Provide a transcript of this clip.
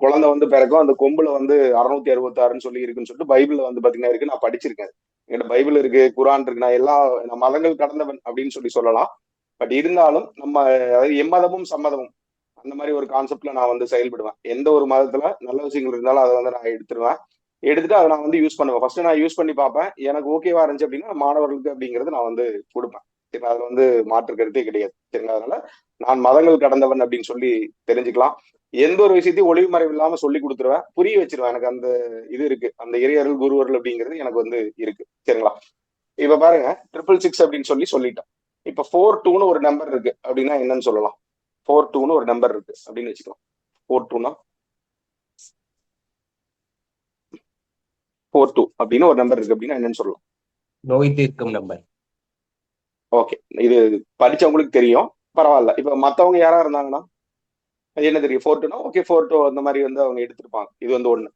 குழந்தை வந்து பிறக்கும், அந்த கொம்புல வந்து 666ன்னு சொல்லி இருக்குன்னு சொல்லிட்டு பைபிள்ல வந்து பாத்தீங்கன்னா இருக்கு. நான் படிச்சிருக்கேன். என்கிட்ட பைபிள் இருக்கு, குரான் இருக்கு. நான் மதங்கள் கடந்தவன் அப்படின்னு சொல்லலாம். பட் இருந்தாலும் நம்ம அதாவது எம்மதமும் சம்மதமும் அந்த மாதிரி ஒரு கான்செப்ட்ல நான் வந்து செயல்படுவேன். எந்த ஒரு மதத்துல நல்ல விஷயங்கள் இருந்தாலும் அதை வந்து நான் எடுத்துருவேன். எடுத்துட்டு அதை நான் வந்து யூஸ் பண்ணுவேன். ஃபர்ஸ்ட் நான் யூஸ் பண்ணி பார்ப்பேன். எனக்கு ஓகேவா இருந்துச்சு அப்படின்னா மாணவர்களுக்கு அப்படிங்கிறது நான் வந்து கொடுப்பேன். சரி, அதுல வந்து மாற்று கருத்தே கிடையாது. சரிங்களா? அதனால நான் மதங்கள் கடந்தவன் அப்படின்னு சொல்லி தெரிஞ்சுக்கலாம். எந்த ஒரு விஷயத்தையும் ஒளிவு மறைவு இல்லாம சொல்லி கொடுத்துருவேன். புரிய வச்சிருவேன். எனக்கு அந்த இது இருக்கு. அந்த இறையர்கள் குருவர்கள் அப்படிங்கிறது எனக்கு வந்து இருக்கு. சரிங்களா? இப்ப பாருங்க, 666 அப்படின்னு சொல்லிட்டேன். இப்ப 42ன்னு ஒரு நம்பர் இருக்கு அப்படின்னா என்னன்னு சொல்லலாம்? 42ன்னு ஒரு நம்பர் இருக்கு அப்படின்னு வச்சுக்கலாம். 42னா 42 அப்படின்னு ஒரு நம்பர் இருக்கு அப்படின்னா என்னன்னு சொல்லலாம்? நோய் தீர்க்கும் நம்பர். ஓகே, இது படிச்சவங்களுக்கு தெரியும். பரவாயில்ல. இப்ப மத்தவங்க யாரா இருந்தாங்கன்னா அது என்ன தெரியும்? 42னா ஓகே, 42 அந்த மாதிரி வந்து அவங்க எடுத்திருப்பாங்க. இது வந்து ஒண்ணு.